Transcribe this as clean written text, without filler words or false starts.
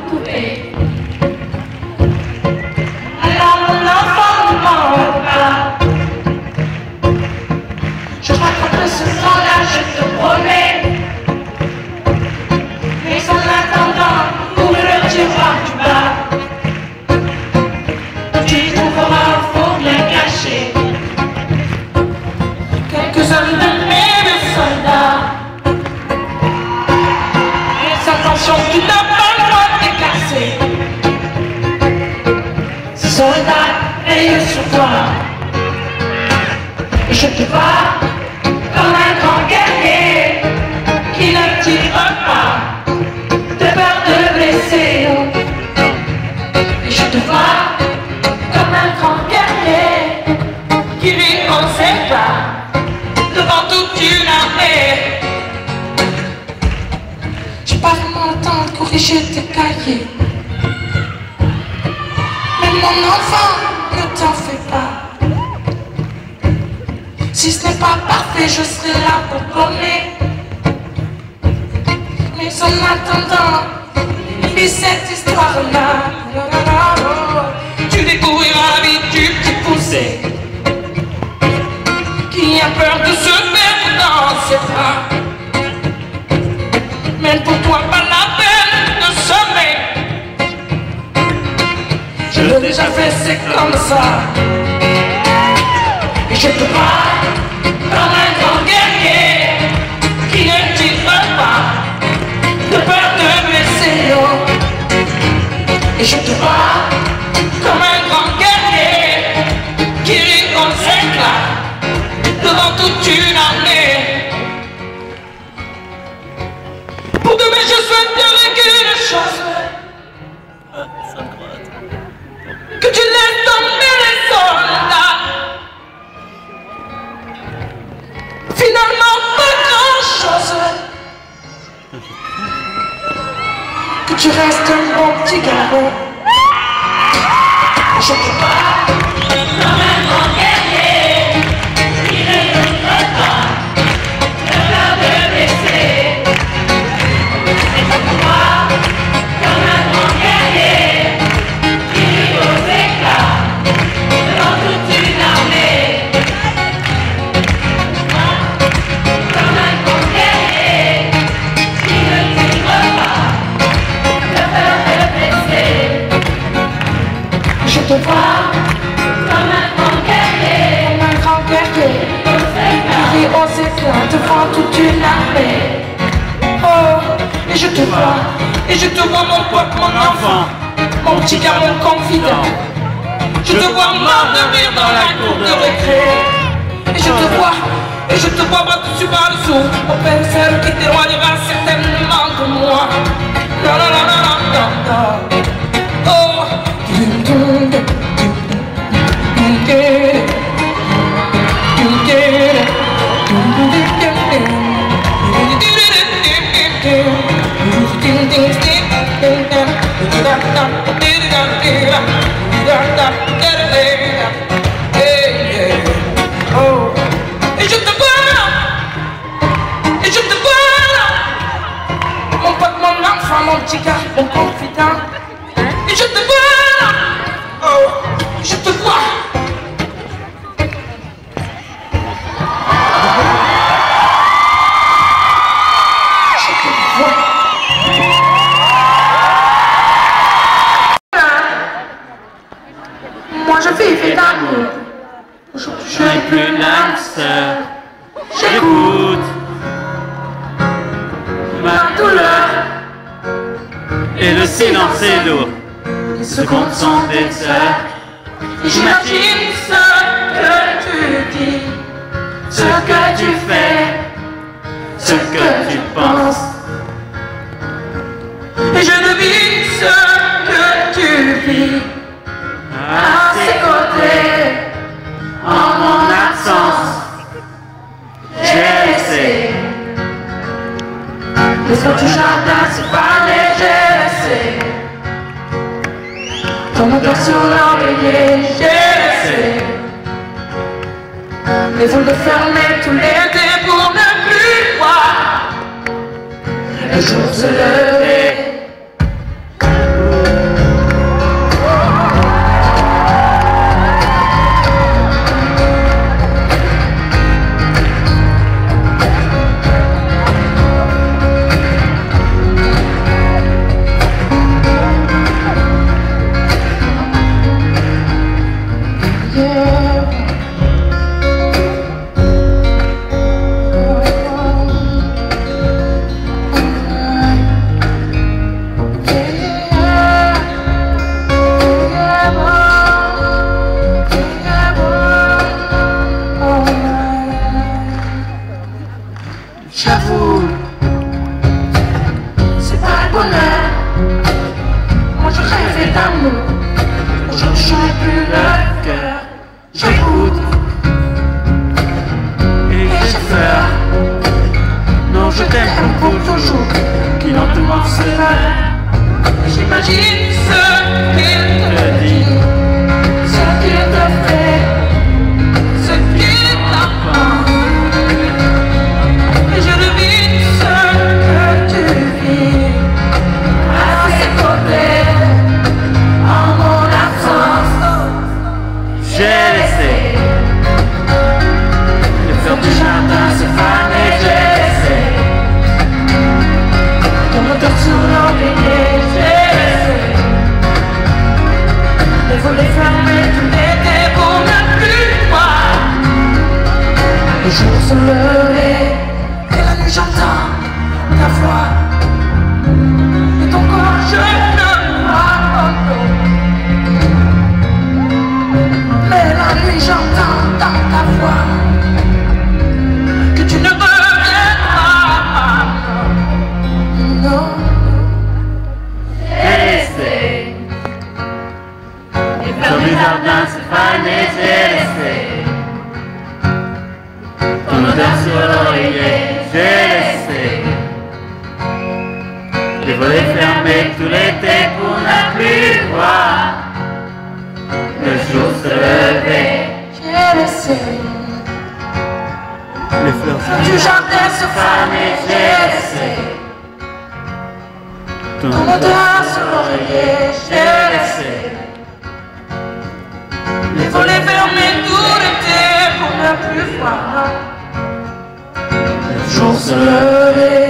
poupée. Alors mon enfant ne m'en pas. Je rattrape ce temps-là, je te promets. Mais en attendant, pour le tiroir du bas, tu trouveras un four bien caché quelques hommes de mes soldats. Et attention, tu n'as pas le droit de t'écarcer. Soldat, veille sur toi. Et je te vois comme un grand guerrier qui ne tire pas de peur de blesser. Et je te vois comme un grand guerrier qui rit en ses pas devant toute une armée. J'ai pas vraiment le temps de corriger tes cahiers. Mais mon enfant, ne t'en fais pas. Si ce n'est pas parfait, je serai là pour gommer. Mais en attendant, vis cette histoire-là. Tu découvriras la vie du petit poussé qui a peur de se perdre dans ses bras. Mais pour toi, pas la peine de sommer. Je l'ai déjà fait, c'est comme ça. Et je te vois comme un grand guerrier qui ne tire pas de peur de blesser. Et je te vois comme un grand guerrier qui rit en éclats devant toute une armée. Pour demain, je souhaite bien qu'une chose, que tu laisses tomber les soldats. Finalement, pas grand-chose, que tu restes un bon petit garçon. Je te vois comme un grand guerrier qui ne tombe pas de peur de blesser. Et je te vois comme un grand guerrier qui rit aux éclats devant toute une armée. Comme un grand guerrier qui ne tire pas de peur de blesser. Je te vois comme un grand guerrier, qui rit aux éclats devant toute une armée. Oh, et je te vois mon pote, mon enfant, mon petit gars, mon confident. Je te vois mort de rire dans la cour de récré. Et je te vois battu par le sou, au penseur qui t'éloignera certainement de moi. Non, non, non, non, non, non. Oh, et je te vois, mon pote, mon enfant, mon petit gars, mon confident. Et je te vois, oh, je te vois. Moi je vivais d'amour. Aujourd'hui je n'ai plus l'âme sœur. J'écoute ma douleur Et le silence est lourd. Les secondes sont des heures. J'imagine ce que tu dis, ce que tu fais, ce que tu penses. Et je devine ce que tu vis à ses côtés, en mon absence. J'ai laissé les eaux du jardin se faner, j'ai laissé ton odeur sur l'oreiller, j'ai laissé les volets fermés tout l'été pour ne plus voir le jour se lever. Imagine ce qu'il te dit, ce qu'il te fait, ce qu'il t'apprend. Et je devine ce que tu vis à ses côtés, en mon absence. J'ai laissé les fleurs du jardin se faner, j'ai laissé ton moteur sur l'oreiller, j'ai laissé les volets fermés tout l'été pour ne plus voir le jour se lever. Et la nuit j'entends ta voix et ton corps je ne vois pas. Mais la nuit j'entends dans ta voix que tu ne reviens pas. Non. j'ai laissé les fleurs du jardin se faner, j'ai laissé ton odeur sur l'oreiller, j'ai laissé les volets fermés tout l'été pour ne plus voir le jour se lever. J'ai laissé Les fleurs du jardin se faner, j'ai laissé ton ton odeur sur l'oreiller, j'ai laissé les volets fermés tout l'été pour ne plus voir le jour se lever.